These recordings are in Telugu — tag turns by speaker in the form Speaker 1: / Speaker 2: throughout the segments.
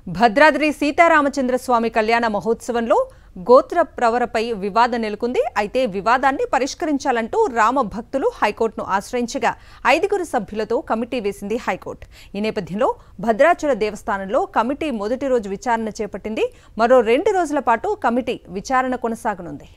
Speaker 1: భద్రాద్రి సీతారామచంద్ర స్వామి కళ్యాణ మహోత్సవంలో గోత్ర ప్రవరపై వివాదం నెలకొంది. అయితే వివాదాన్ని పరిష్కరించాలంటూ రామ భక్తులు హైకోర్టును ఆశ్రయించగా 5 సభ్యులతో కమిటీ వేసింది హైకోర్టు. ఈ నేపథ్యంలో భద్రాచల దేవస్థానంలో కమిటీ మొదటి రోజు విచారణ చేపట్టింది. మరో 2 రోజుల పాటు కమిటీ విచారణ కొనసాగనుంది.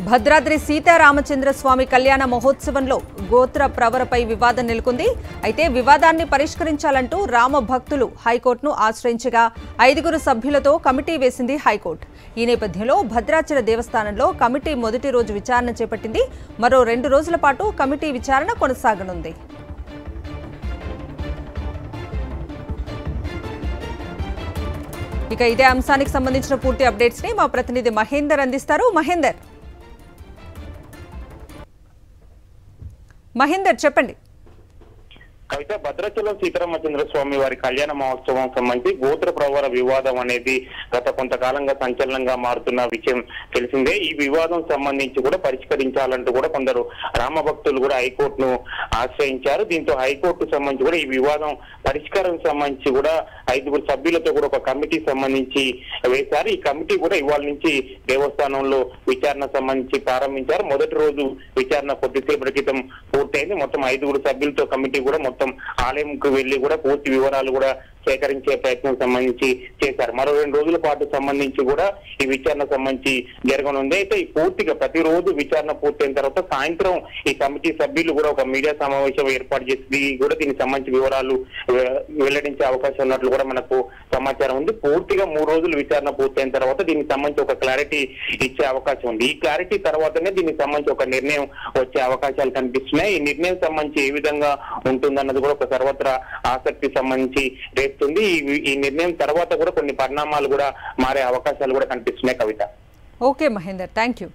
Speaker 1: భద్రాద్రి సీతారామచంద్ర స్వామి కళ్యాణ మహోత్సవంలో గోత్ర ప్రవరపై వివాదం నెలకొంది. అయితే వివాదాన్ని పరిష్కరించాలంటూ రామ భక్తులు హైకోర్టును ఆశ్రయించగా 5 సభ్యులతో కమిటీ వేసింది హైకోర్టు. ఈ నేపథ్యంలో భద్రాచల దేవస్థానంలో కమిటీ మొదటి రోజు విచారణ చేపట్టింది. మరో 2 రోజుల పాటు కమిటీ విచారణ కొనసాగనుంది. ఇక ఇదే అంశానికి సంబంధించిన పూర్తి అప్డేట్స్ ని మా ప్రతినిధి మహేందర్ అందిస్తారు. మహేందర్ చెప్పండి.
Speaker 2: అయితే భద్రాచలం సీతారామచంద్ర స్వామి వారి కళ్యాణ మహోత్సవం సంబంధించి గోత్ర ప్రవర వివాదం అనేది గత కొంతకాలంగా సంచలనంగా మారుతున్న విషయం తెలిసిందే. ఈ వివాదం సంబంధించి కూడా పరిష్కరించాలంటూ కూడా కొందరు రామ భక్తులు కూడా హైకోర్టును ఆశ్రయించారు. దీంతో హైకోర్టు సంబంధించి కూడా ఈ వివాదం పరిష్కారం సంబంధించి కూడా 5 సభ్యులతో కూడా ఒక కమిటీ సంబంధించి వేశారు. ఈ కమిటీ కూడా ఇవాళ నుంచి దేవస్థానంలో విచారణ సంబంధించి ప్రారంభించారు. మొదటి రోజు విచారణ కొద్దిసేపటి క్రితం పూర్తయింది. మొత్తం 5 సభ్యులతో కమిటీ కూడా మొత్తం ఆలయంకు వెళ్లి కూడా పూర్తి వివరాలు కూడా సేకరించే ప్రయత్నం సంబంధించి చేశారు. మరో 2 రోజుల పాటు సంబంధించి కూడా ఈ విచారణ సంబంధించి జరగనుంది. అయితే ఈ పూర్తిగా ప్రతిరోజు విచారణ పూర్తయిన తర్వాత సాయంత్రం ఈ కమిటీ సభ్యులు కూడా ఒక మీడియా సమావేశం ఏర్పాటు చేసి కూడా దీనికి సంబంధించి వివరాలు వెల్లడించే అవకాశం ఉన్నట్లు కూడా మనకు సమాచారం ఉంది. పూర్తిగా 3 రోజులు విచారణ పూర్తయిన తర్వాత దీనికి సంబంధించి ఒక క్లారిటీ ఇచ్చే అవకాశం ఉంది. ఈ క్లారిటీ తర్వాతనే దీనికి సంబంధించి ఒక నిర్ణయం వచ్చే అవకాశాలు కనిపిస్తున్నాయి. ఈ నిర్ణయం సంబంధించి ఏ విధంగా ఉంటుందన్నది కూడా ఒక సర్వత్రా ఆసక్తి సంబంధించి రేస్తుంది. ఈ నిర్ణయం తర్వాత కూడా కొన్ని పరిణామాలు కూడా మారే అవకాశాలు కూడా కనిపిస్తున్నాయి. Kavitha.
Speaker 1: Okay Mahender, thank you.